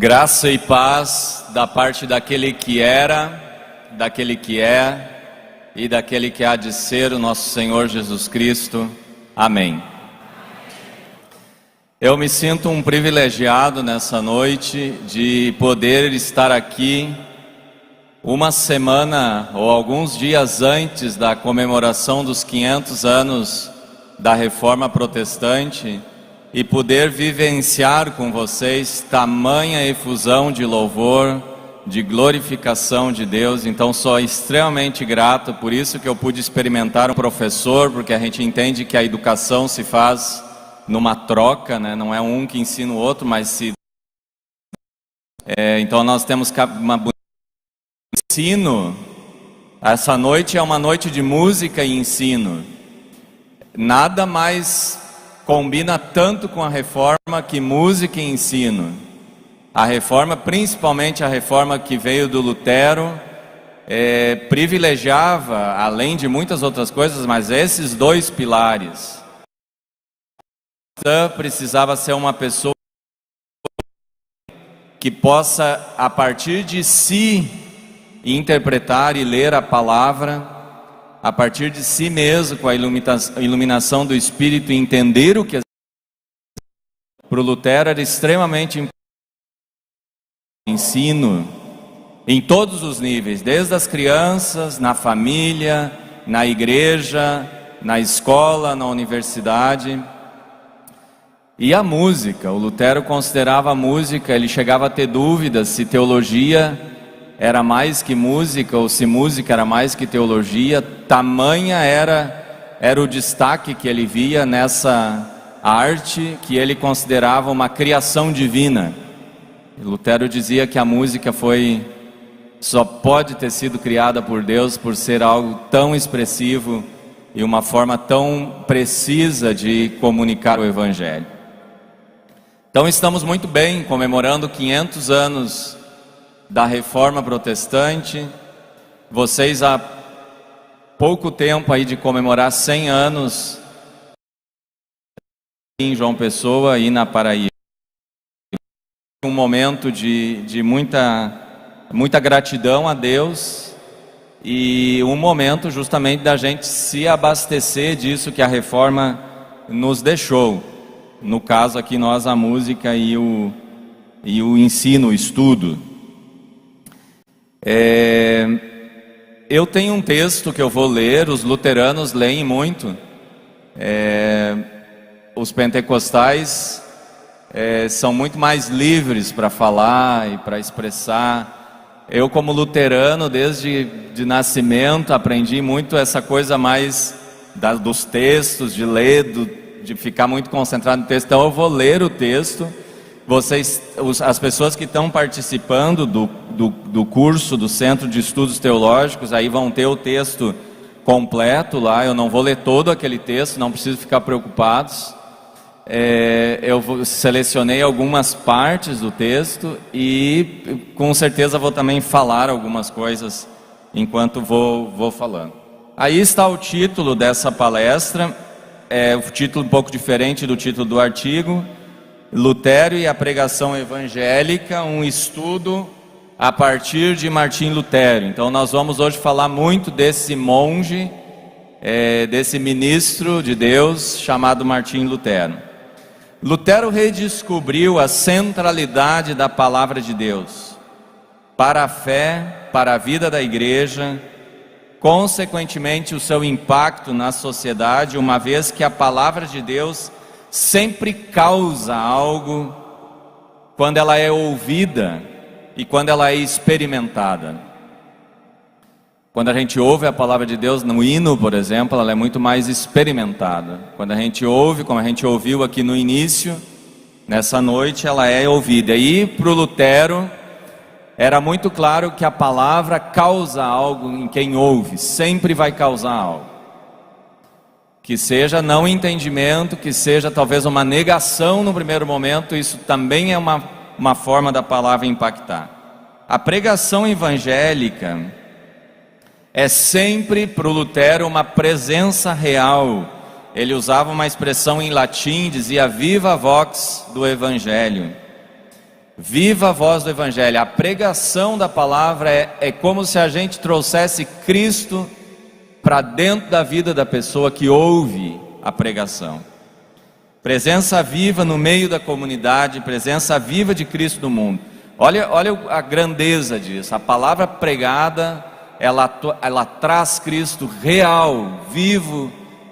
Graça e paz da parte daquele que era, daquele que é e daquele que há de ser, o nosso Senhor Jesus Cristo. Amém. Eu me sinto um privilegiado nessa noite de poder estar aqui uma semana ou alguns dias antes da comemoração dos 500 anos da Reforma Protestante e poder vivenciar com vocês tamanha efusão de louvor, de glorificação de Deus. Então sou extremamente grato, por isso que eu pude experimentar um professor, porque a gente entende que a educação se faz numa troca, né? Não é um que ensina o outro, mas se... então nós temos uma ensino. Essa noite é uma noite de música e ensino. Nada mais combina tanto com a reforma que música e ensino. A reforma, principalmente a reforma que veio do Lutero, privilegiava, além de muitas outras coisas, mas esses dois pilares. Precisava ser uma pessoa que possa, a partir de si, interpretar e ler a palavra, a partir de si mesmo, com a iluminação do Espírito, entender o que para o Lutero era extremamente importante. Ensino em todos os níveis, desde as crianças, na família, na igreja, na escola, na universidade. E a música, o Lutero considerava a música, ele chegava a ter dúvidas se teologia era mais que música ou se música era mais que teologia. Tamanha era o destaque que ele via nessa arte que ele considerava uma criação divina. Lutero dizia que a música só pode ter sido criada por Deus por ser algo tão expressivo e uma forma tão precisa de comunicar o Evangelho. Então estamos muito bem comemorando 500 anos da Reforma Protestante. Vocês há pouco tempo aí de comemorar 100 anos em João Pessoa e na Paraíba. Um momento de muita gratidão a Deus e um momento justamente da gente se abastecer disso que a Reforma nos deixou. No caso aqui nós, a música e o ensino, o estudo. Eu tenho um texto que eu vou ler, os luteranos leem muito, os pentecostais são muito mais livres para falar e para expressar. Eu, como luterano, desde de nascimento, aprendi muito essa coisa mais dos textos, de ler, de ficar muito concentrado no texto. Então eu vou ler o texto. As pessoas que estão participando do curso do Centro de Estudos Teológicos, aí vão ter o texto completo lá. Eu não vou ler todo aquele texto, não preciso ficar preocupados. Eu selecionei algumas partes do texto e com certeza vou também falar algumas coisas enquanto vou falando. Aí está o título dessa palestra, o título um pouco diferente do título do artigo: Lutero e a pregação evangélica, um estudo a partir de Martim Lutero. Então nós vamos hoje falar muito desse monge, desse ministro de Deus chamado Martim Lutero. Lutero redescobriu a centralidade da palavra de Deus para a fé, para a vida da igreja, consequentemente o seu impacto na sociedade, uma vez que a palavra de Deus sempre causa algo quando ela é ouvida e quando ela é experimentada. Quando a gente ouve a palavra de Deus no hino, por exemplo, ela é muito mais experimentada. Quando a gente ouve, como a gente ouviu aqui no início, nessa noite, ela é ouvida. E para o Lutero era muito claro que a palavra causa algo em quem ouve, sempre vai causar algo. Que seja não entendimento, que seja talvez uma negação no primeiro momento, isso também é uma forma da palavra impactar. A pregação evangélica é sempre para o Lutero uma presença real. Ele usava uma expressão em latim, dizia viva vox do Evangelho. Viva a voz do Evangelho. A pregação da palavra é como se a gente trouxesse Cristo para dentro da vida da pessoa que ouve a pregação. Presença viva no meio da comunidade, presença viva de Cristo no mundo. Olha a grandeza disso. A palavra pregada, ela traz Cristo real, vivo,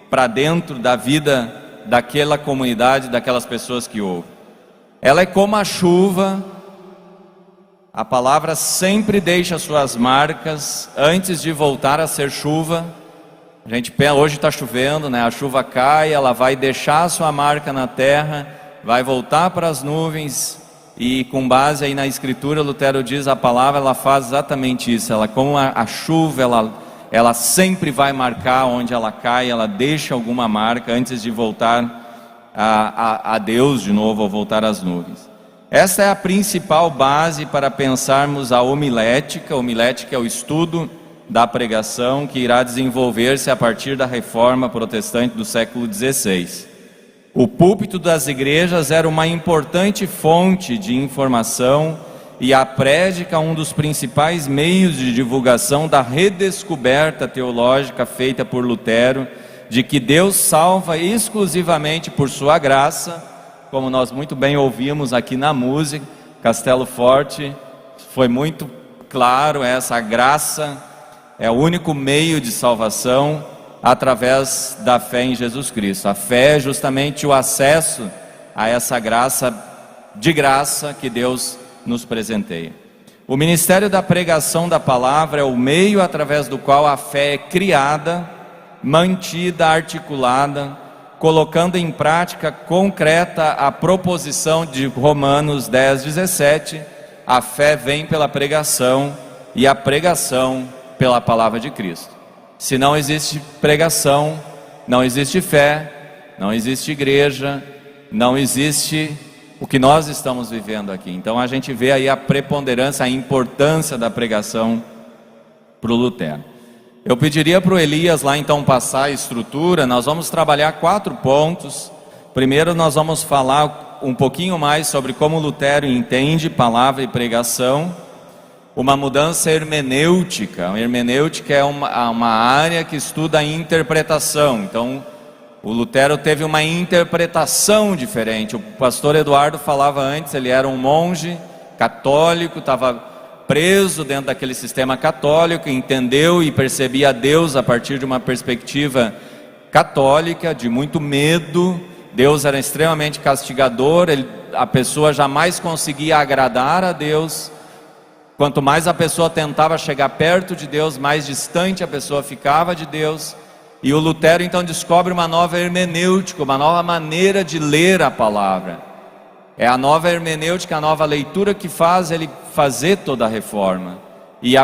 para dentro da vida daquela comunidade, daquelas pessoas que ouvem. Ela é como a chuva. A palavra sempre deixa suas marcas antes de voltar a ser chuva. A gente pensa, hoje está chovendo, né? A chuva cai, ela vai deixar a sua marca na terra, vai voltar para as nuvens, e com base aí na Escritura, Lutero diz, a palavra ela faz exatamente isso. Ela, como a chuva, ela sempre vai marcar onde ela cai, ela deixa alguma marca antes de voltar a Deus de novo, ou voltar às nuvens. Essa é a principal base para pensarmos a homilética. A homilética é o estudo da pregação que irá desenvolver-se a partir da Reforma Protestante do século XVI. O púlpito das igrejas era uma importante fonte de informação, e a prédica um dos principais meios de divulgação da redescoberta teológica feita por Lutero, de que Deus salva exclusivamente por sua graça, como nós muito bem ouvimos aqui na música. Castelo Forte foi muito claro, essa graça é o único meio de salvação através da fé em Jesus Cristo. A fé é justamente o acesso a essa graça de graça que Deus nos presenteia. O ministério da pregação da palavra é o meio através do qual a fé é criada, mantida, articulada, colocando em prática concreta a proposição de Romanos 10:17. A fé vem pela pregação, e a pregação pela palavra de Cristo. Se não existe pregação, não existe fé, não existe igreja, não existe o que nós estamos vivendo aqui. Então a gente vê aí a preponderância, a importância da pregação para o Lutero. Eu pediria para o Elias lá então passar a estrutura. Nós vamos trabalhar 4 pontos. Primeiro nós vamos falar um pouquinho mais sobre como Lutero entende palavra e pregação. Uma mudança hermenêutica. A hermenêutica é uma área que estuda a interpretação. Então o Lutero teve uma interpretação diferente. O pastor Eduardo falava antes, ele era um monge católico, estava preso dentro daquele sistema católico, entendeu e percebia Deus a partir de uma perspectiva católica, de muito medo. Deus era extremamente castigador, a pessoa jamais conseguia agradar a Deus. Quanto mais a pessoa tentava chegar perto de Deus, mais distante a pessoa ficava de Deus. E o Lutero então descobre uma nova hermenêutica, uma nova maneira de ler a palavra. É a nova hermenêutica, a nova leitura que faz ele fazer toda a reforma. E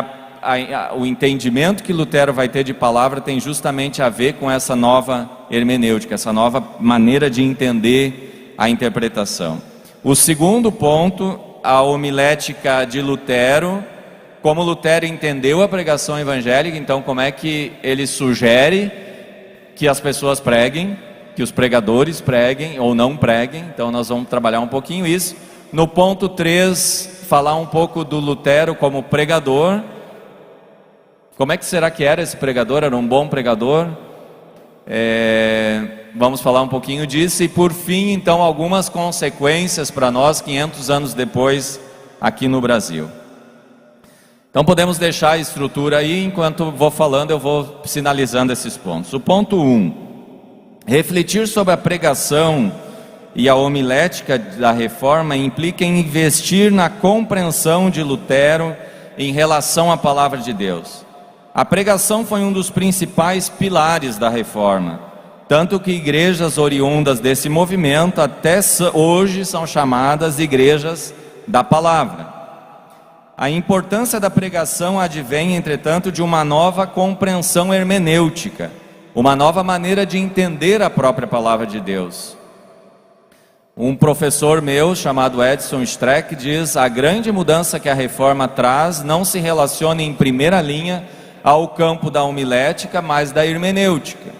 o entendimento que Lutero vai ter de palavra tem justamente a ver com essa nova hermenêutica, essa nova maneira de entender a interpretação. O segundo ponto, a homilética de Lutero, como Lutero entendeu a pregação evangélica. Então como é que ele sugere que as pessoas preguem, que os pregadores preguem ou não preguem. Então nós vamos trabalhar um pouquinho isso. No ponto 3, falar um pouco do Lutero como pregador. Como é que será que era esse pregador? Era um bom pregador? Vamos falar um pouquinho disso. E por fim, então, algumas consequências para nós 500 anos depois aqui no Brasil. Então podemos deixar a estrutura aí. Enquanto vou falando, eu vou sinalizando esses pontos. O ponto 1: refletir sobre a pregação e a homilética da reforma implica em investir na compreensão de Lutero em relação à palavra de Deus. A pregação foi um dos principais pilares da reforma, tanto que igrejas oriundas desse movimento até hoje são chamadas igrejas da palavra. A importância da pregação advém, entretanto, de uma nova compreensão hermenêutica, uma nova maneira de entender a própria palavra de Deus. Um professor meu chamado Edson Streck diz: a grande mudança que a reforma traz não se relaciona em primeira linha ao campo da homilética, mas da hermenêutica.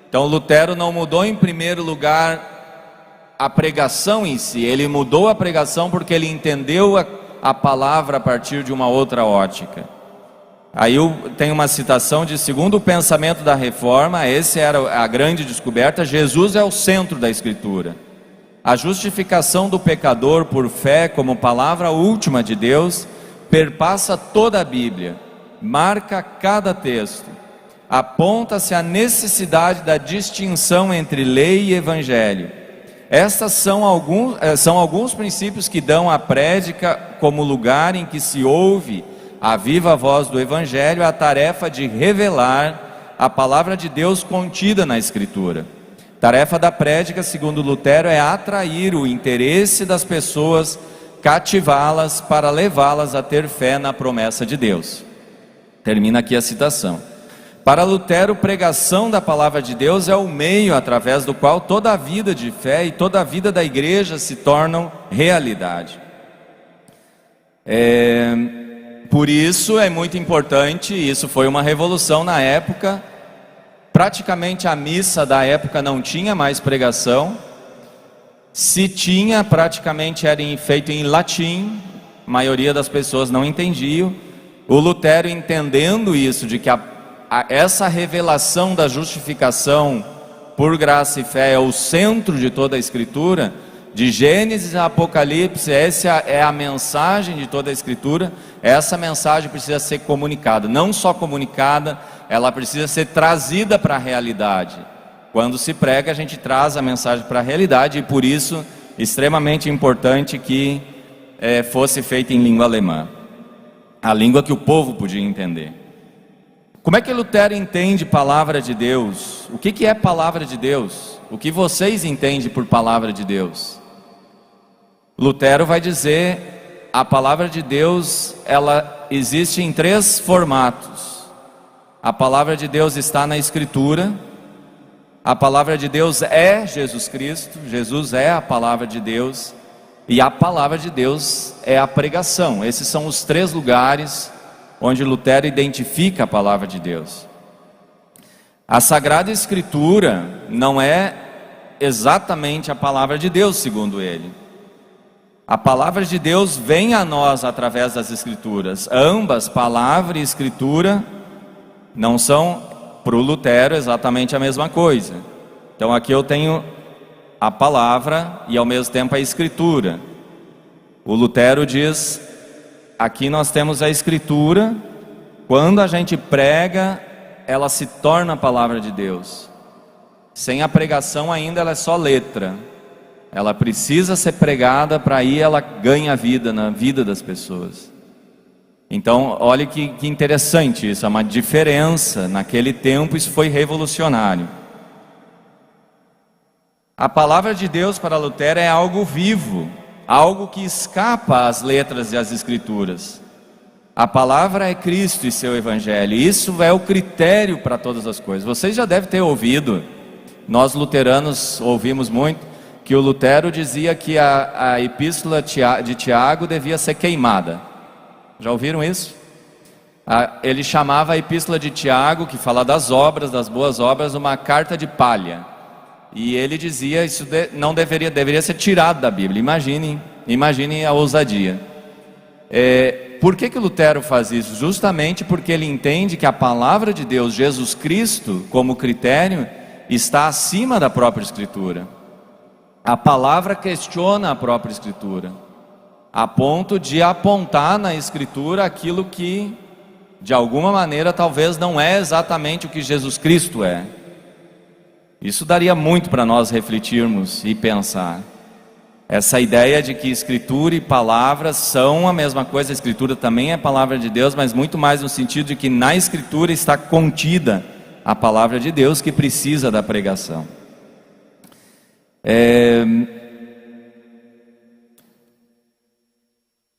Então Lutero não mudou em primeiro lugar a pregação em si. Ele mudou a pregação porque ele entendeu a palavra a partir de uma outra ótica. Aí tem uma citação de: segundo o pensamento da reforma, essa era a grande descoberta, Jesus é o centro da Escritura. A justificação do pecador por fé como palavra última de Deus perpassa toda a Bíblia, marca cada texto, aponta-se a necessidade da distinção entre lei e evangelho. Estas são alguns princípios que dão à prédica, como lugar em que se ouve a viva voz do evangelho, a tarefa de revelar a palavra de Deus contida na Escritura. Tarefa da prédica, segundo Lutero, é atrair o interesse das pessoas, cativá-las para levá-las a ter fé na promessa de Deus. Termina aqui a citação. Para Lutero, pregação da palavra de Deus é o meio através do qual toda a vida de fé e toda a vida da igreja se tornam realidade. Por isso é muito importante, isso foi uma revolução na época. Praticamente a missa da época não tinha mais pregação. Se tinha, praticamente era feito em latim, a maioria das pessoas não entendiam. O Lutero, entendendo isso, de que essa revelação da justificação por graça e fé é o centro de toda a Escritura, de Gênesis a Apocalipse, essa é a mensagem de toda a Escritura. Essa mensagem precisa ser comunicada, não só comunicada, ela precisa ser trazida para a realidade. Quando se prega, a gente traz a mensagem para a realidade, e por isso, extremamente importante que fosse feita em língua alemã, a língua que o povo podia entender. Como é que Lutero entende palavra de Deus? O que é palavra de Deus? O que vocês entendem por palavra de Deus? Lutero vai dizer: a palavra de Deus, ela existe em 3 formatos. A palavra de Deus está na Escritura. A palavra de Deus é Jesus Cristo. Jesus é a palavra de Deus. E a palavra de Deus é a pregação. Esses são os 3 lugares onde Lutero identifica a palavra de Deus. A Sagrada Escritura não é exatamente a palavra de Deus, segundo ele. A palavra de Deus vem a nós através das Escrituras. Ambas, palavra e Escritura, não são, para o Lutero, exatamente a mesma coisa. Então aqui eu tenho a palavra e ao mesmo tempo a Escritura. O Lutero diz: aqui nós temos a Escritura. Quando a gente prega, ela se torna a palavra de Deus. Sem a pregação ainda ela é só letra. Ela precisa ser pregada para aí ela ganha vida na vida das pessoas. Então, olha que interessante isso, é uma diferença. Naquele tempo isso foi revolucionário. A palavra de Deus para Lutero é algo vivo, algo que escapa às letras e às escrituras. A palavra é Cristo e seu Evangelho. Isso é o critério para todas as coisas. Vocês já devem ter ouvido, nós luteranos ouvimos muito, que o Lutero dizia que a epístola de Tiago devia ser queimada. Já ouviram isso? Ele chamava a epístola de Tiago, que fala das obras, das boas obras, uma carta de palha. E ele dizia, isso não deveria ser tirado da Bíblia. Imaginem a ousadia. Por que o Lutero faz isso? Justamente porque ele entende que a palavra de Deus, Jesus Cristo, como critério, está acima da própria Escritura. A palavra questiona a própria Escritura, a ponto de apontar na Escritura aquilo que, de alguma maneira, talvez não é exatamente o que Jesus Cristo é. Isso daria muito para nós refletirmos e pensar. Essa ideia de que Escritura e palavra são a mesma coisa. A Escritura também é a palavra de Deus, mas muito mais no sentido de que na Escritura está contida a palavra de Deus, que precisa da pregação.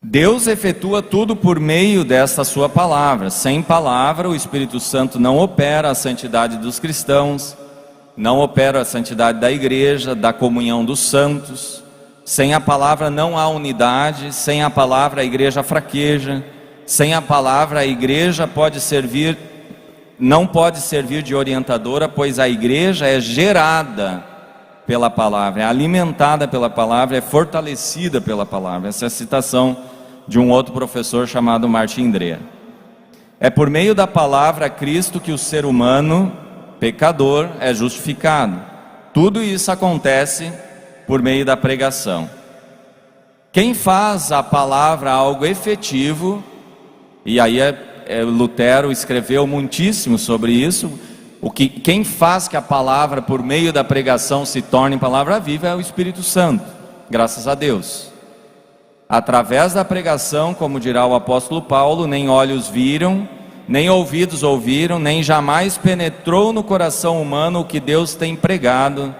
Deus efetua tudo por meio desta sua palavra. Sem palavra, o Espírito Santo não opera a santidade dos cristãos, não opera a santidade da igreja, da comunhão dos santos. Sem a palavra não há unidade. Sem a palavra a igreja fraqueja. Sem a palavra a igreja não pode servir de orientadora, pois a igreja é gerada pela palavra, é alimentada pela palavra, é fortalecida pela palavra. Essa é a citação de um outro professor chamado Martin Dreher. É por meio da palavra Cristo que o ser humano, pecador, é justificado. Tudo isso acontece por meio da pregação. Quem faz a palavra algo efetivo, e aí Lutero escreveu muitíssimo sobre isso, quem faz que a palavra por meio da pregação se torne palavra viva é o Espírito Santo, graças a Deus. Através da pregação, como dirá o apóstolo Paulo, nem olhos viram, nem ouvidos ouviram, nem jamais penetrou no coração humano o que Deus tem preparado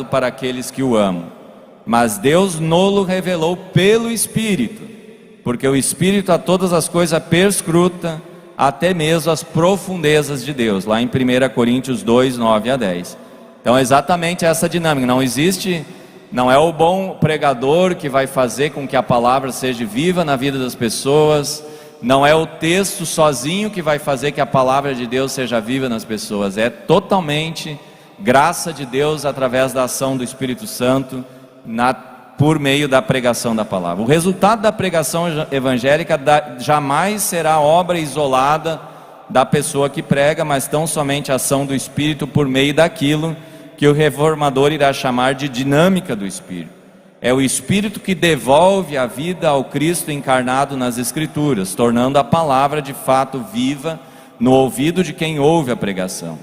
para aqueles que o amam. Mas Deus nolo revelou pelo Espírito, porque o Espírito a todas as coisas perscruta, até mesmo as profundezas de Deus, lá em 1 Coríntios 2, 9 a 10. Então é exatamente essa dinâmica, não é o bom pregador que vai fazer com que a palavra seja viva na vida das pessoas, não é o texto sozinho que vai fazer que a palavra de Deus seja viva nas pessoas, é totalmente graça de Deus através da ação do Espírito Santo, por meio da pregação da palavra. O resultado da pregação evangélica jamais será obra isolada da pessoa que prega, mas tão somente a ação do Espírito por meio daquilo que o reformador irá chamar de dinâmica do Espírito. É o Espírito que devolve a vida ao Cristo encarnado nas Escrituras, tornando a palavra de fato viva no ouvido de quem ouve a pregação.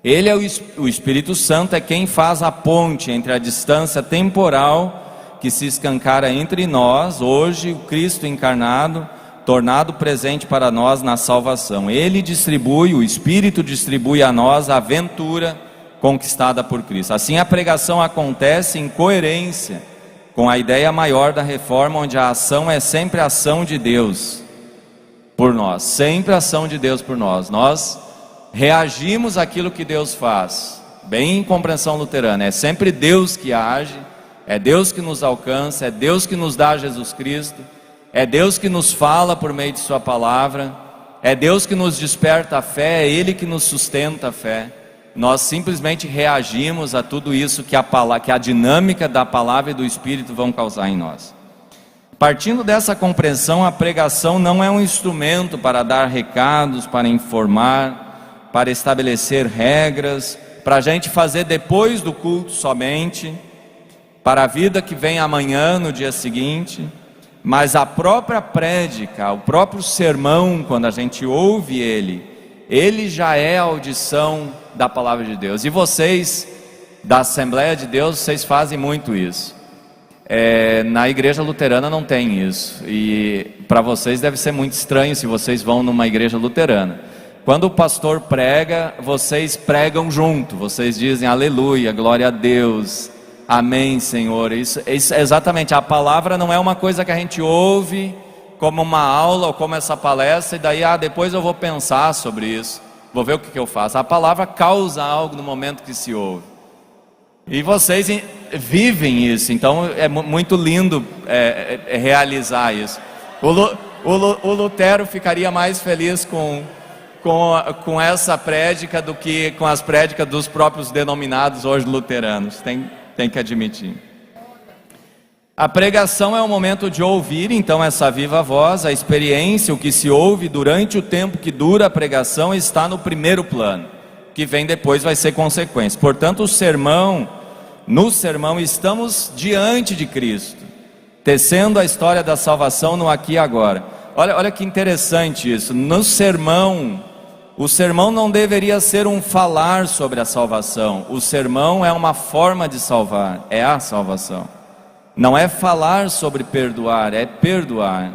Ele é o Espírito Santo, é quem faz a ponte entre a distância temporal que se escancara entre nós, hoje o Cristo encarnado, tornado presente para nós na salvação. O Espírito distribui a nós a aventura conquistada por Cristo. Assim a pregação acontece em coerência com a ideia maior da reforma, onde a ação é sempre a ação de Deus por nós, sempre a ação de Deus por nós. Nós reagimos àquilo que Deus faz, bem em compreensão luterana, é sempre Deus que age, é Deus que nos alcança, é Deus que nos dá Jesus Cristo, é Deus que nos fala por meio de sua palavra, é Deus que nos desperta a fé, é Ele que nos sustenta a fé. Nós simplesmente reagimos a tudo isso que a dinâmica da palavra e do Espírito vão causar em nós. Partindo dessa compreensão, a pregação não é um instrumento para dar recados, para informar, para estabelecer regras, para a gente fazer depois do culto somente, para a vida que vem amanhã, no dia seguinte, mas a própria prédica, o próprio sermão, quando a gente ouve ele já é a audição da palavra de Deus. E vocês, da Assembleia de Deus, vocês fazem muito isso. Na igreja luterana não tem isso, e para vocês deve ser muito estranho se vocês vão numa igreja luterana. Quando o pastor prega, vocês pregam junto, vocês dizem aleluia, glória a Deus, amém Senhor. Isso exatamente, a palavra não é uma coisa que a gente ouve como uma aula ou como essa palestra e daí depois eu vou pensar sobre isso, vou ver o que eu faço. A palavra causa algo no momento que se ouve, e vocês vivem isso. Então é muito lindo realizar isso. O Lutero ficaria mais feliz com essa prédica do que com as prédicas dos próprios denominados hoje luteranos, tem que admitir. A pregação é o momento de ouvir, então, essa viva voz, a experiência, o que se ouve durante o tempo que dura a pregação está no primeiro plano, o que vem depois vai ser consequência. Portanto, no sermão estamos diante de Cristo, tecendo a história da salvação no aqui e agora. Olha que interessante isso. No sermão, o sermão não deveria ser um falar sobre a salvação, o sermão é uma forma de salvar, é a salvação. Não é falar sobre perdoar, é perdoar.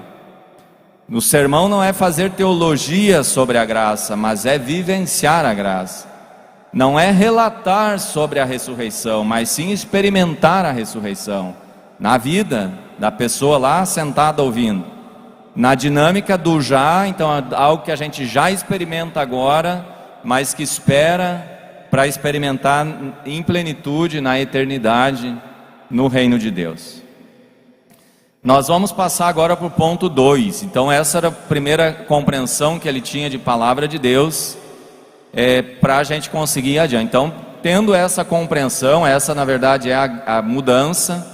No sermão não é fazer teologia sobre a graça, mas é vivenciar a graça. Não é relatar sobre a ressurreição, mas sim experimentar a ressurreição na vida da pessoa lá sentada ouvindo. Na dinâmica do já, então algo que a gente já experimenta agora, mas que espera para experimentar em plenitude na eternidade, no reino de Deus. Nós vamos passar agora para o ponto 2. Então essa era a primeira compreensão que ele tinha de palavra de Deus, para a gente conseguir ir adiante. Então tendo essa compreensão, essa na verdade é a mudança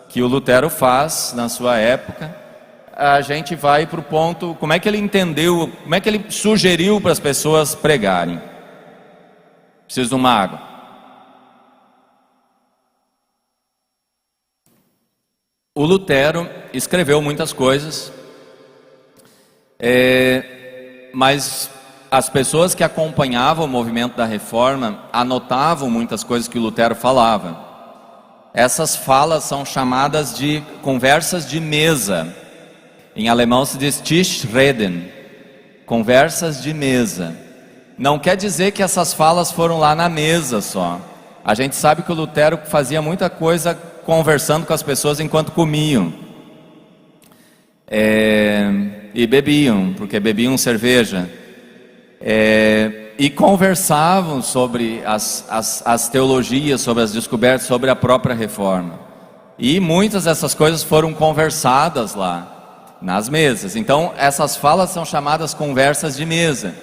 que o Lutero faz na sua época, a gente vai para o ponto, como é que ele entendeu, como é que ele sugeriu para as pessoas pregarem. Preciso de uma água. O Lutero escreveu muitas coisas, mas as pessoas que acompanhavam o movimento da Reforma anotavam muitas coisas que o Lutero falava. Essas falas são chamadas de conversas de mesa. Em alemão se diz Tischreden, conversas de mesa. Não quer dizer que essas falas foram lá na mesa só. A gente sabe que o Lutero fazia muita coisa conversando com as pessoas enquanto comiam. E bebiam, porque bebiam cerveja. E conversavam sobre as teologias, sobre as descobertas, sobre a própria reforma. E muitas dessas coisas foram conversadas lá, nas mesas. Então essas falas são chamadas conversas de mesa.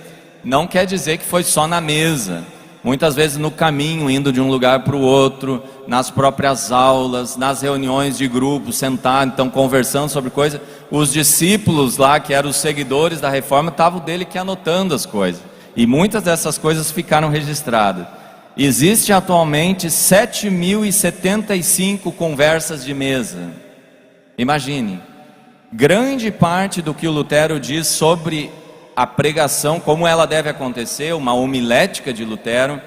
Não quer dizer que foi só na mesa. Muitas vezes no caminho, indo de um lugar para o outro, nas próprias aulas, nas reuniões de grupo, sentados, então conversando sobre coisas. Os discípulos lá, que eram os seguidores da reforma, estavam dele que anotando as coisas. E muitas dessas coisas ficaram registradas. Existe atualmente 7.075 conversas de mesa. Imagine, grande parte do que o Lutero diz sobre a pregação, como ela deve acontecer, uma homilética de Lutero,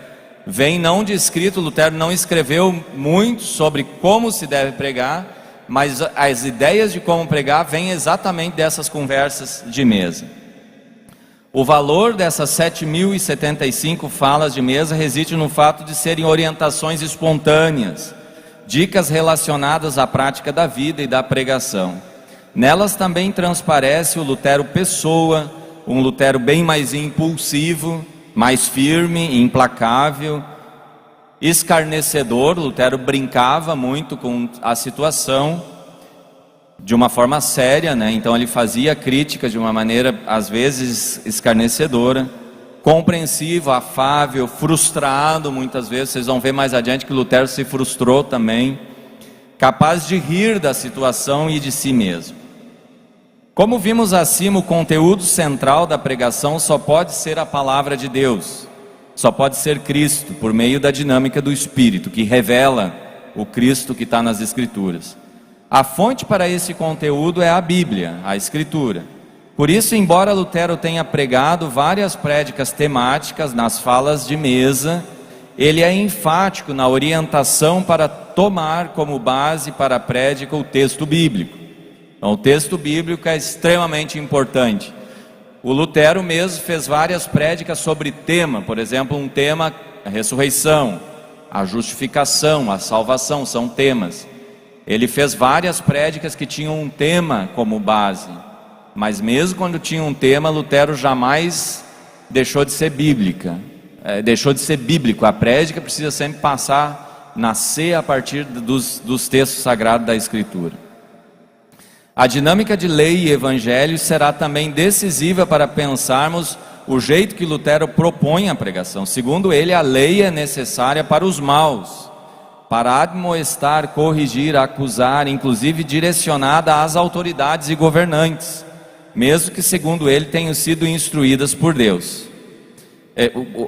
vem não de escrito. Lutero não escreveu muito sobre como se deve pregar, mas as ideias de como pregar vêm exatamente dessas conversas de mesa. O valor dessas 7.075 falas de mesa reside no fato de serem orientações espontâneas, dicas relacionadas à prática da vida e da pregação. Nelas também transparece o Lutero pessoa, um Lutero bem mais impulsivo, mais firme, implacável, escarnecedor. Lutero brincava muito com a situação, de uma forma séria, né? Então ele fazia críticas de uma maneira às vezes escarnecedora, compreensivo, afável, frustrado muitas vezes. Vocês vão ver mais adiante que Lutero se frustrou também, capaz de rir da situação e de si mesmo. Como vimos acima, o conteúdo central da pregação só pode ser a palavra de Deus, só pode ser Cristo, por meio da dinâmica do Espírito, que revela o Cristo que está nas Escrituras. A fonte para esse conteúdo é a Bíblia, a Escritura. Por isso, embora Lutero tenha pregado várias prédicas temáticas nas falas de mesa, ele é enfático na orientação para tomar como base para a prédica o texto bíblico. Então, o texto bíblico é extremamente importante. O Lutero mesmo fez várias prédicas sobre tema, por exemplo, um tema, a ressurreição, a justificação, a salvação, são temas. Ele fez várias prédicas que tinham um tema como base, mas mesmo quando tinha um tema, Lutero jamais deixou de ser bíblica, deixou de ser bíblico. A prédica precisa sempre nascer a partir dos textos sagrados da Escritura. A dinâmica de lei e evangelho será também decisiva para pensarmos o jeito que Lutero propõe a pregação. Segundo ele, a lei é necessária para os maus, para admoestar, corrigir, acusar, inclusive direcionada às autoridades e governantes, mesmo que, segundo ele, tenham sido instruídas por Deus.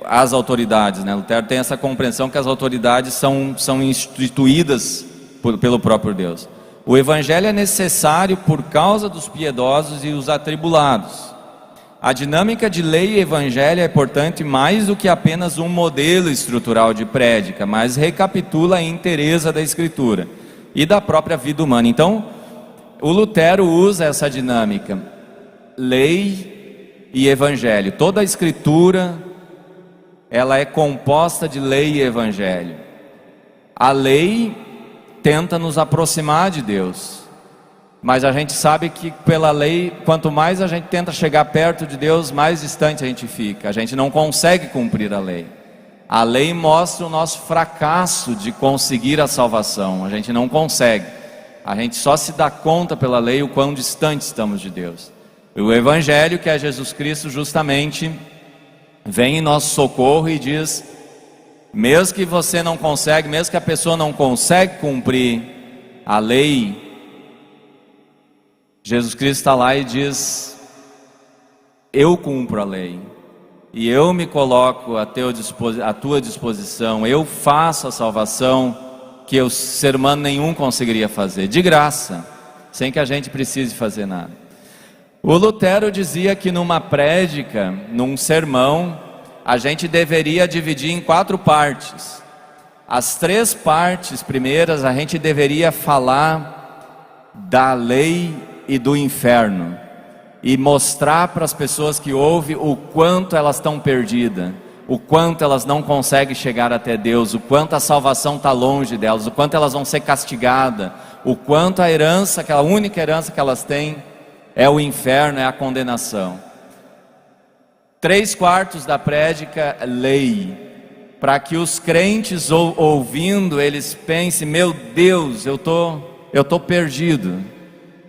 As autoridades, né? Lutero tem essa compreensão que as autoridades são instituídas pelo próprio Deus. O evangelho é necessário por causa dos piedosos e os atribulados. A dinâmica de lei e evangelho é, portanto, mais do que apenas um modelo estrutural de prédica, mas recapitula a inteireza da Escritura e da própria vida humana. Então, o Lutero usa essa dinâmica, lei e evangelho. Toda a Escritura, ela é composta de lei e evangelho. A lei tenta nos aproximar de Deus, mas a gente sabe que pela lei, quanto mais a gente tenta chegar perto de Deus, mais distante a gente fica. A gente não consegue cumprir a lei. A lei mostra o nosso fracasso de conseguir a salvação. A gente não consegue. A gente só se dá conta pela lei o quão distante estamos de Deus. E o evangelho, que é Jesus Cristo, justamente vem em nosso socorro e diz: Mesmo que você não consegue, mesmo que a pessoa não consegue cumprir a lei, Jesus Cristo está lá e diz: eu cumpro a lei, e eu me coloco à tua disposição, eu faço a salvação que o ser humano nenhum conseguiria fazer, de graça, sem que a gente precise fazer nada. O Lutero dizia que numa prédica, num sermão, a gente deveria dividir em 4 partes. As 3 partes primeiras a gente deveria falar da lei e do inferno, e mostrar para as pessoas que ouvem o quanto elas estão perdidas, o quanto elas não conseguem chegar até Deus, o quanto a salvação está longe delas, o quanto elas vão ser castigadas, o quanto a herança, aquela única herança que elas têm, é o inferno, é a condenação. 3/4 da prédica, lei, para que os crentes ouvindo, eles pensem: meu Deus, eu tô perdido,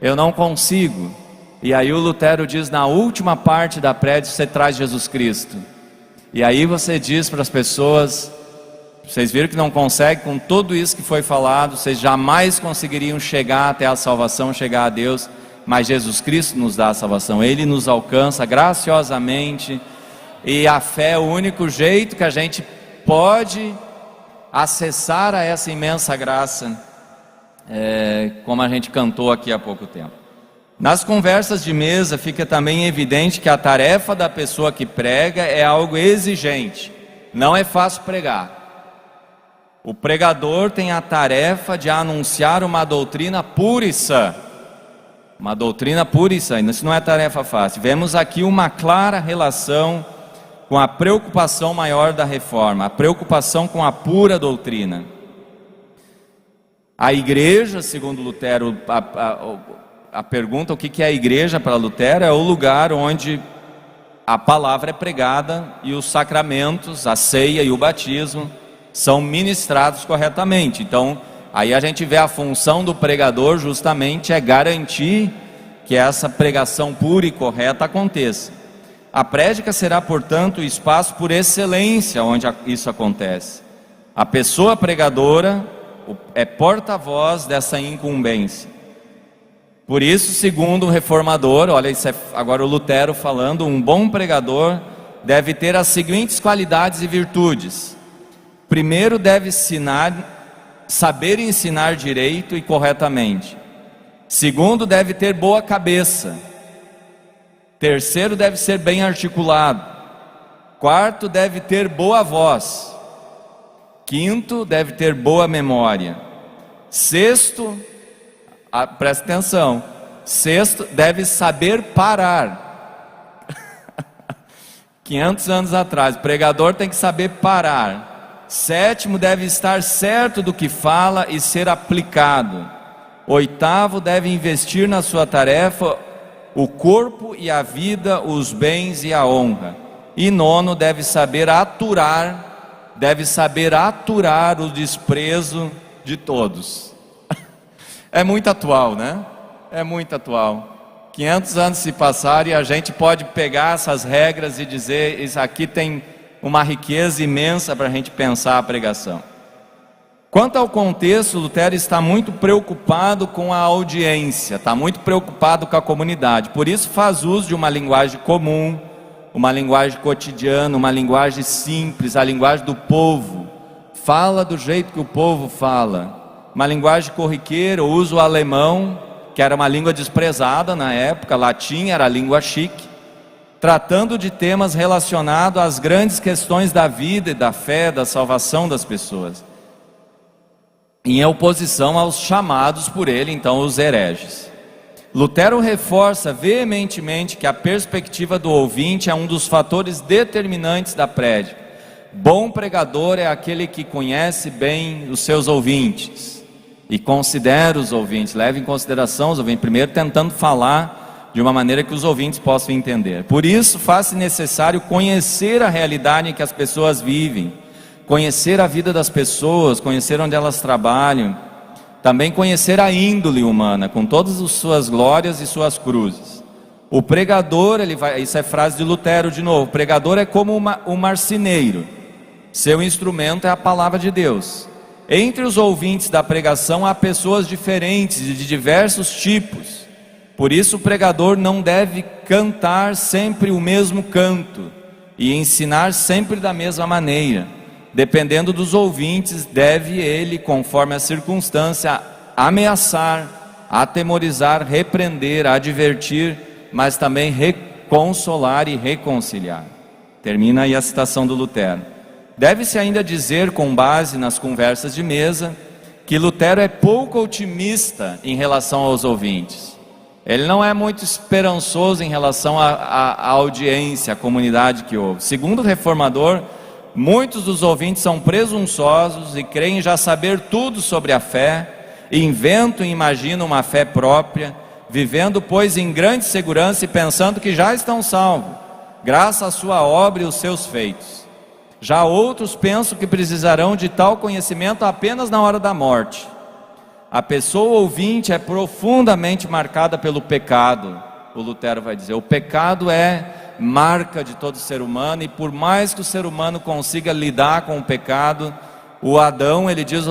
eu não consigo. E aí o Lutero diz, na última parte da prédica, você traz Jesus Cristo. E aí você diz para as pessoas: vocês viram que não conseguem, com tudo isso que foi falado, vocês jamais conseguiriam chegar até a salvação, chegar a Deus, mas Jesus Cristo nos dá a salvação, Ele nos alcança graciosamente, e a fé é o único jeito que a gente pode acessar a essa imensa graça, como a gente cantou aqui há pouco tempo. Nas conversas de mesa fica também evidente que a tarefa da pessoa que prega é algo exigente, não é fácil pregar. O pregador tem a tarefa de anunciar uma doutrina pura e sã, uma doutrina pura e sã. Isso não é tarefa fácil. Vemos aqui uma clara relação com a preocupação maior da reforma, a preocupação com a pura doutrina. A igreja, segundo Lutero, a pergunta, o que é a igreja para Lutero? É o lugar onde a palavra é pregada e os sacramentos, a ceia e o batismo são ministrados corretamente. Então, aí a gente vê a função do pregador justamente é garantir que essa pregação pura e correta aconteça. A prédica será, portanto, o espaço por excelência onde isso acontece. A pessoa pregadora é porta-voz dessa incumbência. Por isso, segundo o reformador, olha, isso é agora o Lutero falando, um bom pregador deve ter as seguintes qualidades e virtudes. Primeiro, deve saber ensinar direito e corretamente. Segundo, deve ter boa cabeça. Terceiro, deve ser bem articulado. Quarto, deve ter boa voz. Quinto, deve ter boa memória. Sexto, presta atenção, sexto, deve saber parar. 500 anos atrás, o pregador tem que saber parar. Sétimo, deve estar certo do que fala e ser aplicado. Oitavo, deve investir na sua tarefa o corpo e a vida, os bens e a honra. E nono, deve saber aturar o desprezo de todos. É muito atual, né? É muito atual. 500 anos se passaram e a gente pode pegar essas regras e dizer: isso aqui tem uma riqueza imensa para a gente pensar a pregação. Quanto ao contexto, Lutero está muito preocupado com a audiência, está muito preocupado com a comunidade. Por isso faz uso de uma linguagem comum, uma linguagem cotidiana, uma linguagem simples, a linguagem do povo. Fala do jeito que o povo fala. Uma linguagem corriqueira, usa o alemão, que era uma língua desprezada na época, latim era a língua chique, tratando de temas relacionados às grandes questões da vida e da fé, da salvação das pessoas, em oposição aos chamados por ele, então, os hereges. Lutero reforça veementemente que a perspectiva do ouvinte é um dos fatores determinantes da prédica. Bom pregador é aquele que conhece bem os seus ouvintes e considera os ouvintes, leva em consideração os ouvintes, primeiro tentando falar de uma maneira que os ouvintes possam entender. Por isso faz-se necessário conhecer a realidade em que as pessoas vivem, conhecer a vida das pessoas, conhecer onde elas trabalham, também conhecer a índole humana, com todas as suas glórias e suas cruzes. O pregador, isso é frase de Lutero de novo, o pregador é como um marceneiro, Seu instrumento é a palavra de Deus. Entre os ouvintes da pregação há pessoas diferentes e de diversos tipos. Por isso o pregador não deve cantar sempre o mesmo canto e ensinar sempre da mesma maneira. Dependendo dos ouvintes, deve ele, conforme a circunstância, ameaçar, atemorizar, repreender, advertir, mas também consolar e reconciliar. Termina aí a citação do Lutero. Deve-se ainda dizer, com base nas conversas de mesa, que Lutero é pouco otimista em relação aos ouvintes. Ele não é muito esperançoso em relação à audiência, à comunidade que ouve. Segundo o reformador, muitos dos ouvintes são presunçosos e creem já saber tudo sobre a fé, inventam e imaginam uma fé própria, vivendo, pois, em grande segurança e pensando que já estão salvos, graças à sua obra e os seus feitos. Já outros pensam que precisarão de tal conhecimento apenas na hora da morte. A pessoa ouvinte é profundamente marcada pelo pecado, o Lutero vai dizer. O pecado é marca de todo ser humano, e por mais que o ser humano consiga lidar com o pecado, o Adão, ele diz,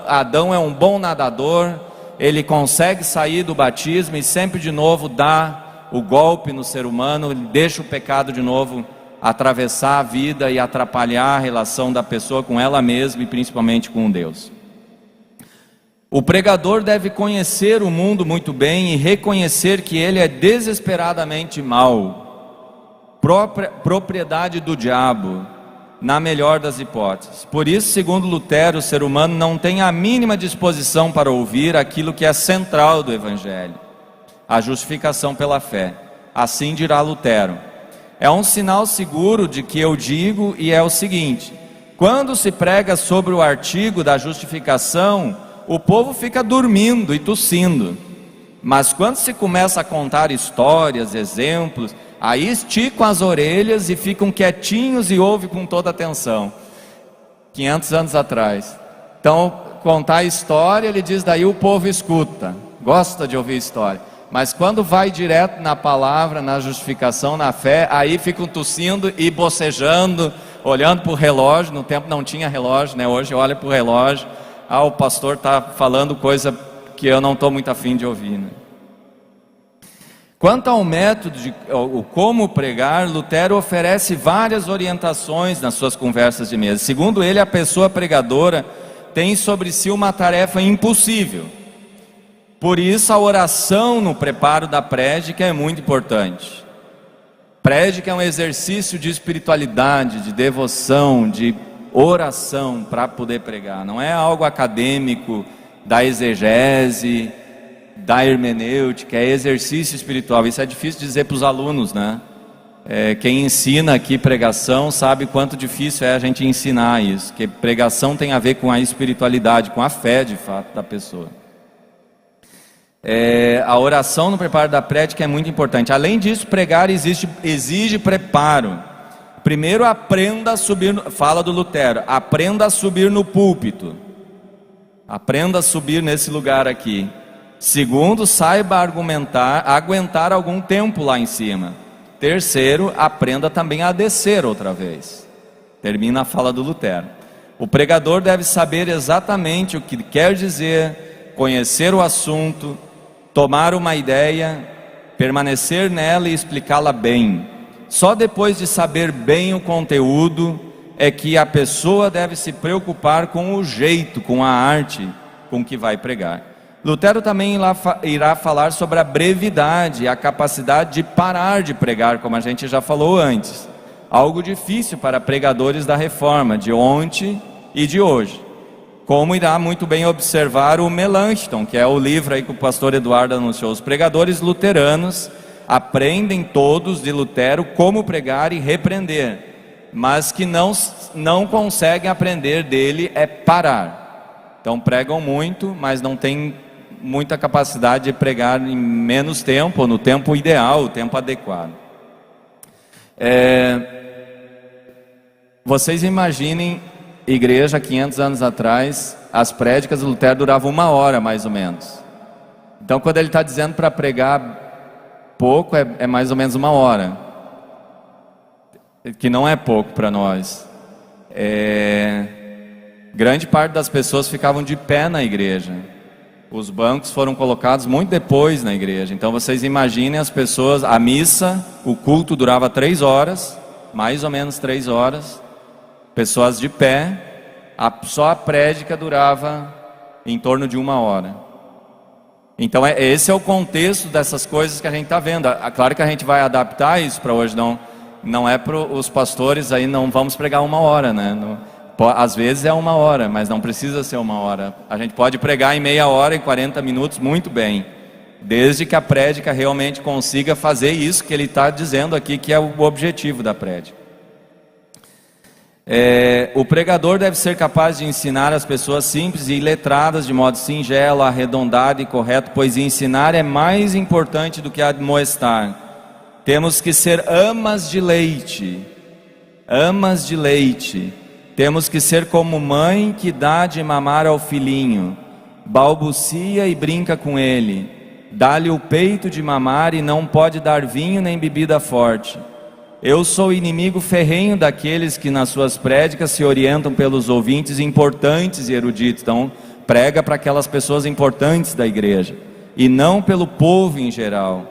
Adão é um bom nadador, ele consegue sair do batismo e sempre de novo dá o golpe no ser humano, ele deixa o pecado de novo atravessar a vida e atrapalhar a relação da pessoa com ela mesma e principalmente com Deus. O pregador deve conhecer o mundo muito bem e reconhecer que ele é desesperadamente mau, propriedade do diabo, na melhor das hipóteses. Por isso, segundo Lutero, o ser humano não tem a mínima disposição para ouvir aquilo que é central do Evangelho, a justificação pela fé. Assim dirá Lutero. É um sinal seguro de que eu digo, e é o seguinte: quando se prega sobre o artigo da justificação, o povo fica dormindo e tossindo, mas quando se começa a contar histórias, exemplos, aí esticam as orelhas e ficam quietinhos e ouvem com toda atenção. 500 anos atrás. Então, contar a história, ele diz, daí o povo escuta, gosta de ouvir história. Mas quando vai direto na palavra, na justificação, na fé, aí ficam tossindo e bocejando, olhando para o relógio. No tempo não tinha relógio, né? Hoje olha para o relógio. O pastor está falando coisa que eu não estou muito afim de ouvir, né? Quanto ao método de como pregar, Lutero oferece várias orientações nas suas conversas de mesa. Segundo ele, a pessoa pregadora tem sobre si uma tarefa impossível. Por isso a oração no preparo da prédica é muito importante. Prédica é um exercício de espiritualidade, de devoção, de oração para poder pregar. Não é algo acadêmico, da exegese, da hermenêutica, é exercício espiritual. Isso é difícil dizer para os alunos, né? Quem ensina aqui pregação sabe quanto difícil é a gente ensinar isso, que pregação tem a ver com a espiritualidade, com a fé de fato da pessoa. A oração no preparo da prédica é muito importante. Além disso, pregar exige preparo. Primeiro, aprenda a subir, fala do Lutero, aprenda a subir no púlpito, aprenda a subir nesse lugar aqui. Segundo, saiba aguentar algum tempo lá em cima. Terceiro, aprenda também a descer outra vez. Termina a fala do Lutero. O pregador deve saber exatamente o que quer dizer, conhecer o assunto, tomar uma ideia, permanecer nela e explicá-la bem. Só depois de saber bem o conteúdo é que a pessoa deve se preocupar com o jeito, com a arte com que vai pregar. Lutero também irá falar sobre a brevidade, a capacidade de parar de pregar, como a gente já falou antes. Algo difícil para pregadores da Reforma, de ontem e de hoje. Como irá muito bem observar o Melanchthon, que é o livro aí que o pastor Eduardo anunciou. Os pregadores luteranos aprendem todos de Lutero como pregar e repreender, mas que não conseguem aprender dele é parar. Então pregam muito, mas não têm muita capacidade de pregar em menos tempo, no tempo ideal, o tempo adequado. Vocês imaginem, igreja 500 anos atrás, as prédicas de Lutero duravam 1 hora mais ou menos. Então quando ele está dizendo para pregar pouco, é mais ou menos 1 hora, que não é pouco para nós. grande parte das pessoas ficavam de pé na igreja. Os bancos foram colocados muito depois na igreja. Então vocês imaginem as pessoas, a missa, o culto durava 3 horas, mais ou menos 3 horas, pessoas de pé, só a prédica durava em torno de 1 hora. Então esse é o contexto dessas coisas que a gente está vendo. Claro que a gente vai adaptar isso para hoje, não é para os pastores, aí não vamos pregar 1 hora, né? Às vezes é 1 hora, mas não precisa ser 1 hora. A gente pode pregar em meia hora, em 40 minutos, muito bem, desde que a prédica realmente consiga fazer isso que ele está dizendo aqui, que é o objetivo da prédica. O pregador deve ser capaz de ensinar as pessoas simples e iletradas de modo singelo, arredondado e correto, pois ensinar é mais importante do que admoestar. Temos que ser amas de leite, temos que ser como mãe que dá de mamar ao filhinho, balbucia e brinca com ele, dá-lhe o peito de mamar e não pode dar vinho nem bebida forte. Eu sou inimigo ferrenho daqueles que nas suas prédicas se orientam pelos ouvintes importantes e eruditos. Então prega para aquelas pessoas importantes da igreja e não pelo povo em geral.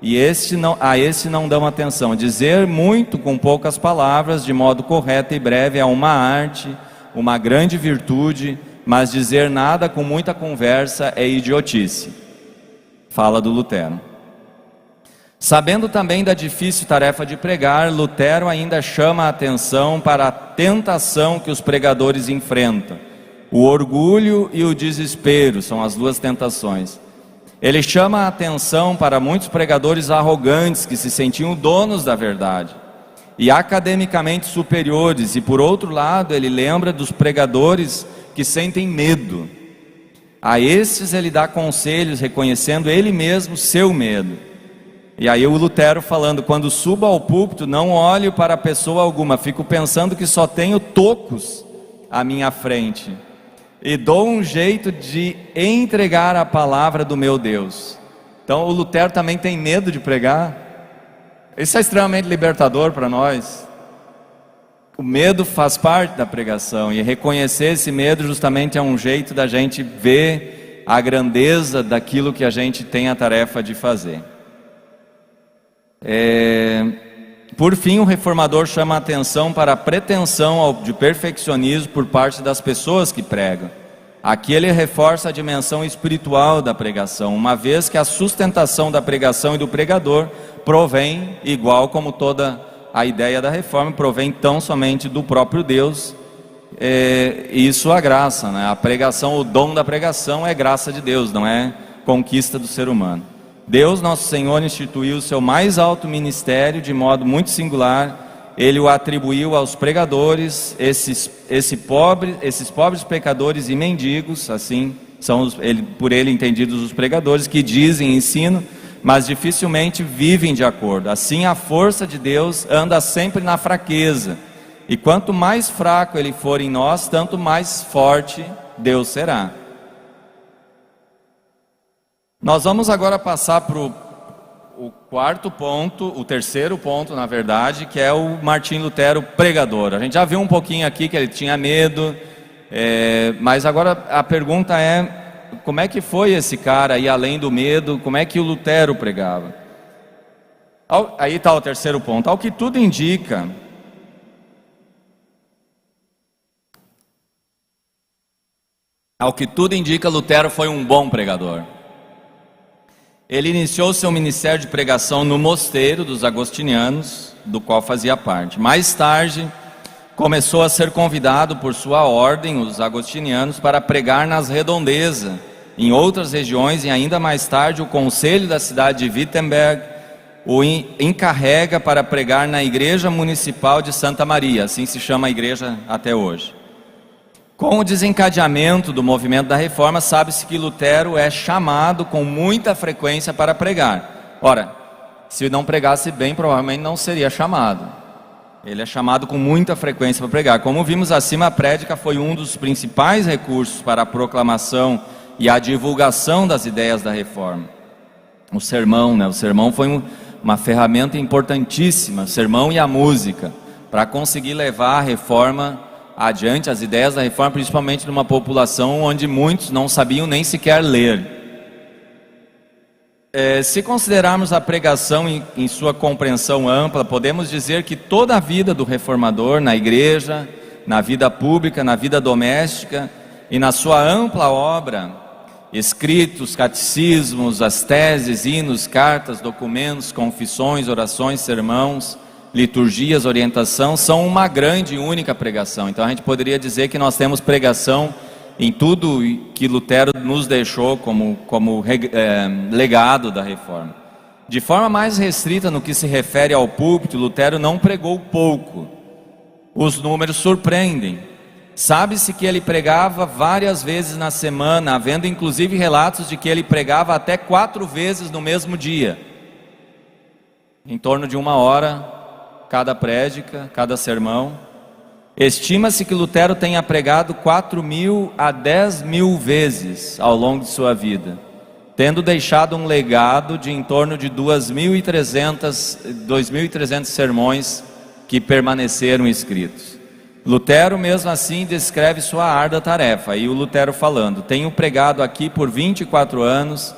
E a este não dão atenção. Dizer muito com poucas palavras, de modo correto e breve, é uma arte, uma grande virtude, mas dizer nada com muita conversa é idiotice. Fala do Lutero. Sabendo também da difícil tarefa de pregar, Lutero ainda chama a atenção para a tentação que os pregadores enfrentam. O orgulho e o desespero são as 2 tentações. Ele chama a atenção para muitos pregadores arrogantes que se sentiam donos da verdade e academicamente superiores, e por outro lado ele lembra dos pregadores que sentem medo. A estes ele dá conselhos, reconhecendo ele mesmo seu medo. E aí o Lutero falando: quando subo ao púlpito não olho para pessoa alguma, fico pensando que só tenho tocos à minha frente e dou um jeito de entregar a palavra do meu Deus. Então o Lutero também tem medo de pregar. Isso é extremamente libertador para nós. O medo faz parte da pregação, e reconhecer esse medo justamente é um jeito da gente ver a grandeza daquilo que a gente tem a tarefa de fazer. Por fim, o reformador chama a atenção para a pretensão de perfeccionismo por parte das pessoas que pregam. Aqui ele reforça a dimensão espiritual da pregação, uma vez que a sustentação da pregação e do pregador provém, igual como toda a ideia da reforma, provém tão somente do próprio Deus e sua graça, né? A pregação, o dom da pregação é graça de Deus, não é conquista do ser humano. Deus, nosso Senhor, instituiu o seu mais alto ministério de modo muito singular. Ele o atribuiu aos pregadores, esses pobres pecadores e mendigos, assim são por ele entendidos os pregadores, que dizem ensino, mas dificilmente vivem de acordo. Assim a força de Deus anda sempre na fraqueza, e quanto mais fraco ele for em nós, tanto mais forte Deus será. Nós vamos agora passar para o quarto ponto, o terceiro ponto na verdade, que é o Martim Lutero pregador. A gente já viu um pouquinho aqui que ele tinha medo, mas agora a pergunta é: como é que foi esse cara aí além do medo? Como é que o Lutero pregava? Aí está o terceiro ponto. Ao que tudo indica, Lutero foi um bom pregador. Ele iniciou seu ministério de pregação no mosteiro dos agostinianos, do qual fazia parte. Mais tarde, começou a ser convidado por sua ordem, os agostinianos, para pregar nas redondezas, em outras regiões, e ainda mais tarde o conselho da cidade de Wittenberg o encarrega para pregar na igreja municipal de Santa Maria, assim se chama a igreja até hoje. Com o desencadeamento do movimento da reforma, sabe-se que Lutero é chamado com muita frequência para pregar. Ora, se não pregasse bem, provavelmente não seria chamado. Ele é chamado com muita frequência para pregar. Como vimos acima, a prédica foi um dos principais recursos para a proclamação e a divulgação das ideias da reforma. O sermão, né? O sermão foi uma ferramenta importantíssima, o sermão e a música, para conseguir levar a reforma adiante as ideias da reforma, principalmente numa população onde muitos não sabiam nem sequer ler. Se considerarmos a pregação em sua compreensão ampla, podemos dizer que toda a vida do reformador na igreja, na vida pública, na vida doméstica e na sua ampla obra, escritos, catecismos, as teses, hinos, cartas, documentos, confissões, orações, sermãos, liturgias, orientação, são uma grande e única pregação. Então a gente poderia dizer que nós temos pregação em tudo que Lutero nos deixou como legado da reforma. De forma mais restrita no que se refere ao púlpito, Lutero não pregou pouco. Os números surpreendem. Sabe-se que ele pregava várias vezes na semana, havendo inclusive relatos de que ele pregava até 4 vezes no mesmo dia, em torno de 1 hora cada prédica, cada sermão. Estima-se que Lutero tenha pregado 4.000 a 10.000 vezes ao longo de sua vida, tendo deixado um legado de em torno de 2.300 sermões que permaneceram escritos. Lutero mesmo assim descreve sua árdua tarefa, e o Lutero falando: tenho pregado aqui por 24 anos,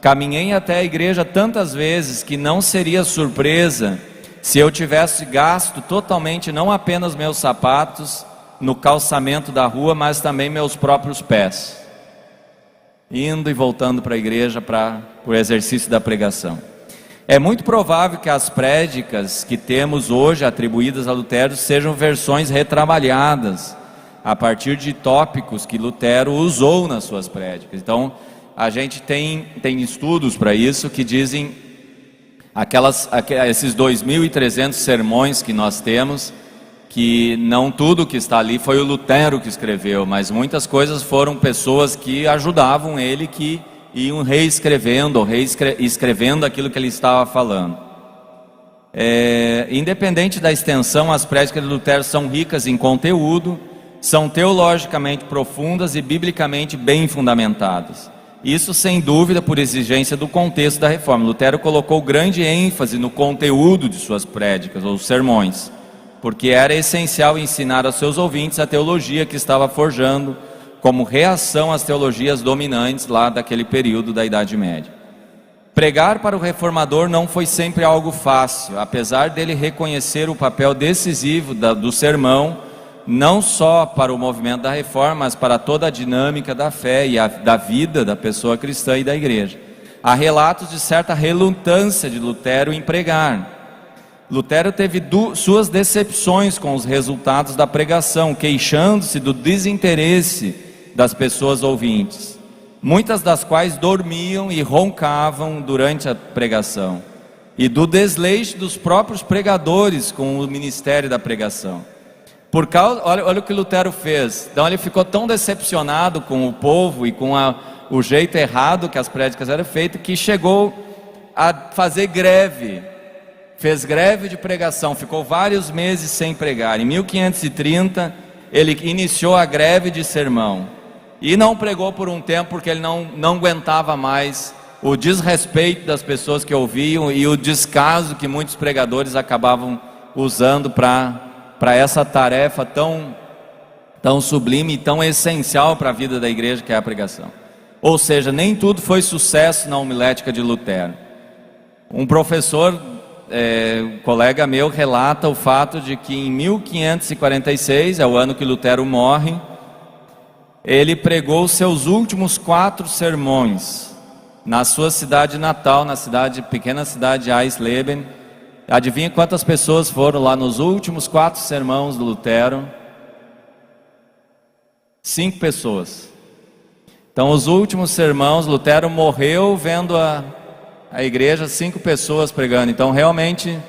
caminhei até a igreja tantas vezes que não seria surpresa se eu tivesse gasto totalmente não apenas meus sapatos no calçamento da rua, mas também meus próprios pés, indo e voltando para a igreja para o exercício da pregação. É muito provável que as prédicas que temos hoje atribuídas a Lutero sejam versões retrabalhadas a partir de tópicos que Lutero usou nas suas prédicas. Então a gente tem estudos para isso que dizem esses 2.300 sermões que nós temos, que não tudo que está ali foi o Lutero que escreveu, mas muitas coisas foram pessoas que ajudavam ele, que iam reescrevendo ou escrevendo aquilo que ele estava falando. Independente da extensão, as prédicas de Lutero são ricas em conteúdo, são teologicamente profundas e biblicamente bem fundamentadas. Isso sem dúvida por exigência do contexto da reforma. Lutero colocou grande ênfase no conteúdo de suas prédicas ou sermões, porque era essencial ensinar aos seus ouvintes a teologia que estava forjando como reação às teologias dominantes lá daquele período da Idade Média. Pregar para o reformador não foi sempre algo fácil, apesar dele reconhecer o papel decisivo do sermão, não só para o movimento da reforma, mas para toda a dinâmica da fé e da vida da pessoa cristã e da igreja. Há relatos de certa relutância de Lutero em pregar. Lutero teve suas decepções com os resultados da pregação, queixando-se do desinteresse das pessoas ouvintes, muitas das quais dormiam e roncavam durante a pregação, e do desleixo dos próprios pregadores com o ministério da pregação. Olha o que Lutero fez. Então ele ficou tão decepcionado com o povo e com o jeito errado que as prédicas eram feitas, que chegou a fazer greve. Fez greve de pregação, ficou vários meses sem pregar. Em 1530 ele iniciou a greve de sermão e não pregou por um tempo, porque ele não aguentava mais o desrespeito das pessoas que ouviam e o descaso que muitos pregadores acabavam usando para essa tarefa tão sublime e tão essencial para a vida da igreja, que é a pregação. Ou seja, nem tudo foi sucesso na homilética de Lutero. Um professor, um colega meu, relata o fato de que em 1546, é o ano que Lutero morre, ele pregou seus últimos 4 sermões na sua cidade natal, na pequena cidade de Eisleben. Adivinha quantas pessoas foram lá nos últimos 4 sermões do Lutero? 5 pessoas. Então os últimos sermões, Lutero morreu vendo a igreja, 5 pessoas pregando. Então realmente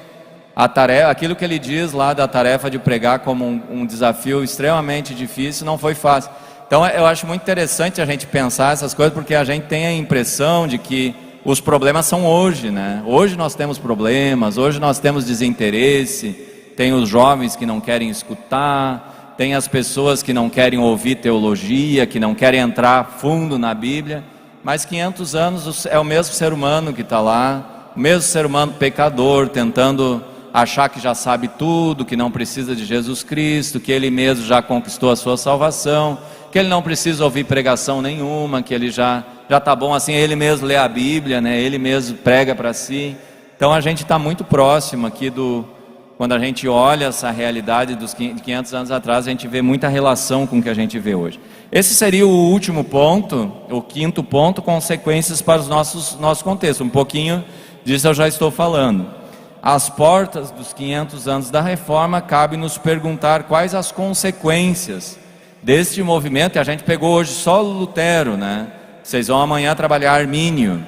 a tarefa, aquilo que ele diz lá da tarefa de pregar como um desafio extremamente difícil, não foi fácil. Então eu acho muito interessante a gente pensar essas coisas, porque a gente tem a impressão de que os problemas são hoje, né? Hoje nós temos problemas, hoje nós temos desinteresse, tem os jovens que não querem escutar, tem as pessoas que não querem ouvir teologia, que não querem entrar fundo na Bíblia, mas 500 anos é o mesmo ser humano que está lá, o mesmo ser humano pecador, tentando achar que já sabe tudo, que não precisa de Jesus Cristo, que ele mesmo já conquistou a sua salvação, que ele não precisa ouvir pregação nenhuma, que ele já está bom assim, ele mesmo lê a Bíblia, né? Ele mesmo prega para si. Então a gente está muito próximo aqui quando a gente olha essa realidade dos 500 anos atrás, a gente vê muita relação com o que a gente vê hoje. Esse seria o último ponto, o quinto ponto, consequências para o nosso contexto. Um pouquinho disso eu já estou falando. Às portas dos 500 anos da Reforma, cabe nos perguntar quais as consequências deste movimento. E a gente pegou hoje só Lutero, né? Vocês vão amanhã trabalhar Armínio.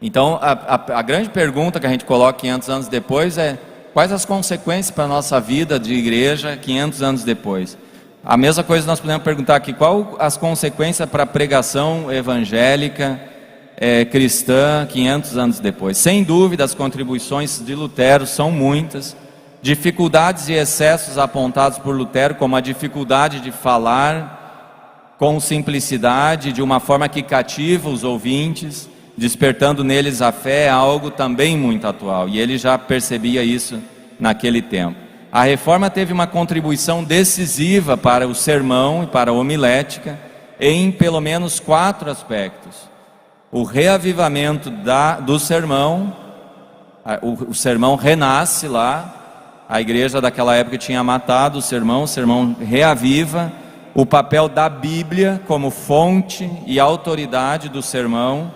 Então a grande pergunta que a gente coloca 500 anos depois é: quais as consequências para a nossa vida de igreja 500 anos depois? A mesma coisa nós podemos perguntar aqui: qual as consequências para a pregação evangélica cristã 500 anos depois? Sem dúvida, as contribuições de Lutero são muitas. Dificuldades e excessos apontados por Lutero, como a dificuldade de falar com simplicidade, de uma forma que cativa os ouvintes, despertando neles a fé, é algo também muito atual, e ele já percebia isso naquele tempo. A Reforma teve uma contribuição decisiva para o sermão e para a homilética em pelo menos 4 aspectos: o reavivamento do sermão, o sermão renasce lá, a igreja daquela época tinha matado o sermão reaviva, o papel da Bíblia como fonte e autoridade do sermão,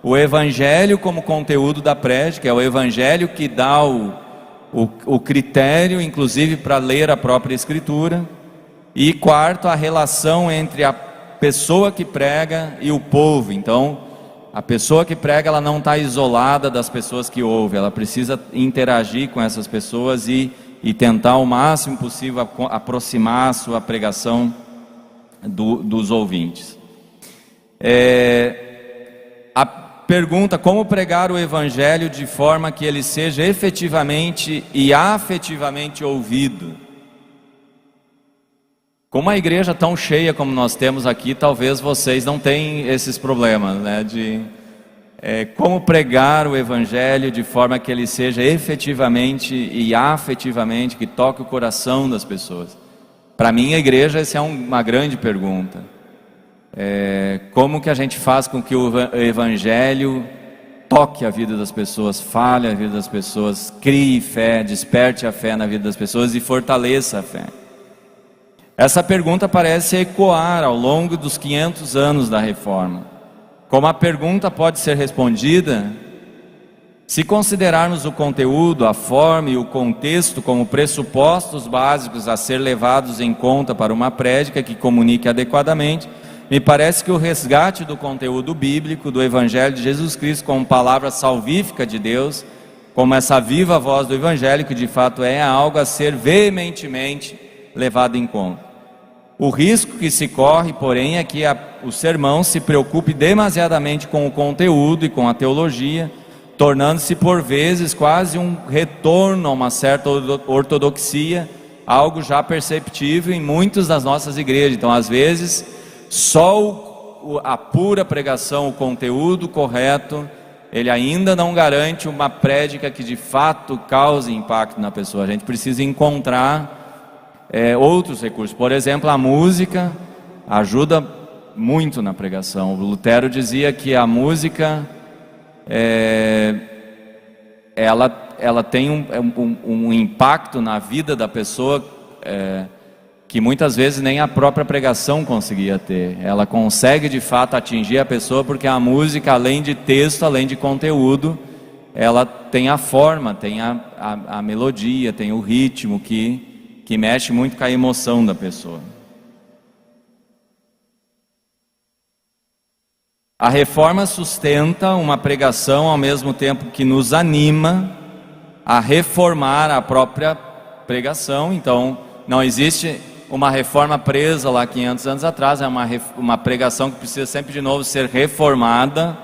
o Evangelho como conteúdo da prédica, é o Evangelho que dá o critério, inclusive, para ler a própria Escritura. E quarto, a relação entre a pessoa que prega e o povo. Então, a pessoa que prega, ela não está isolada das pessoas que ouvem, ela precisa interagir com essas pessoas e tentar o máximo possível aproximar a sua pregação dos ouvintes. A pergunta: como pregar o Evangelho de forma que ele seja efetivamente e afetivamente ouvido? Com uma igreja tão cheia como nós temos aqui, talvez vocês não tenham esses problemas, né? Como pregar o Evangelho de forma que ele seja efetivamente e afetivamente, que toque o coração das pessoas. Para mim, a igreja, essa é uma grande pergunta. Como que a gente faz com que o Evangelho toque a vida das pessoas, fale a vida das pessoas, crie fé, desperte a fé na vida das pessoas e fortaleça a fé? Essa pergunta parece ecoar ao longo dos 500 anos da Reforma. Como a pergunta pode ser respondida? Se considerarmos o conteúdo, a forma e o contexto como pressupostos básicos a ser levados em conta para uma prédica que comunique adequadamente, me parece que o resgate do conteúdo bíblico, do Evangelho de Jesus Cristo como palavra salvífica de Deus, como essa viva voz do Evangelho, que de fato é algo a ser veementemente levado em conta. O risco que se corre, porém, é que o sermão se preocupe demasiadamente com o conteúdo e com a teologia, tornando-se por vezes quase um retorno a uma certa ortodoxia, algo já perceptível em muitas das nossas igrejas. Então, às vezes, só a pura pregação, o conteúdo correto, ele ainda não garante uma prédica que de fato cause impacto na pessoa. A gente precisa encontrar outros recursos. Por exemplo, a música ajuda muito na pregação. O Lutero dizia que a música ela tem um impacto na vida da pessoa que muitas vezes nem a própria pregação conseguia ter. Ela consegue de fato atingir a pessoa porque a música, além de texto, além de conteúdo, ela tem a forma, tem a melodia, tem o ritmo que mexe muito com a emoção da pessoa. A Reforma sustenta uma pregação ao mesmo tempo que nos anima a reformar a própria pregação. Então, não existe uma reforma presa lá 500 anos atrás, é uma pregação que precisa sempre de novo ser reformada,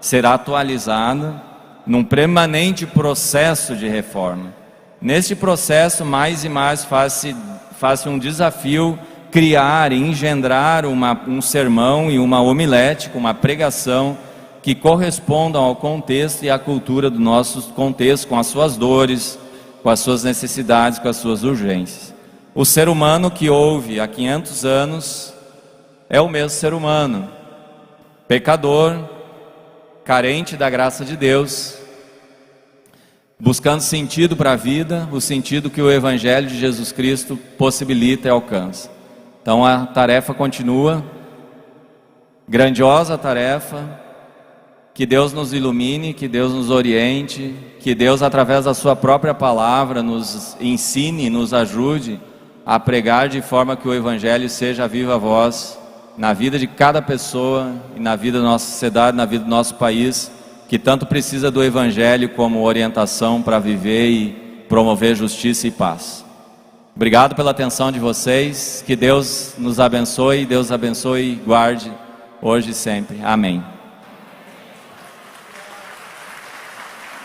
ser atualizada, num permanente processo de reforma. Neste processo, mais e mais faz-se um desafio criar e engendrar um sermão e uma homilética, uma pregação que correspondam ao contexto e à cultura do nosso contexto, com as suas dores, com as suas necessidades, com as suas urgências. O ser humano que ouve há 500 anos é o mesmo ser humano, pecador, carente da graça de Deus, buscando sentido para a vida, o sentido que o Evangelho de Jesus Cristo possibilita e alcança. Então a tarefa continua, grandiosa tarefa, que Deus nos ilumine, que Deus nos oriente, que Deus através da sua própria palavra nos ensine, nos ajude a pregar de forma que o Evangelho seja a viva voz na vida de cada pessoa e na vida da nossa sociedade, na vida do nosso país, que tanto precisa do Evangelho como orientação para viver e promover justiça e paz. Obrigado pela atenção de vocês, que Deus nos abençoe, Deus abençoe e guarde hoje e sempre. Amém.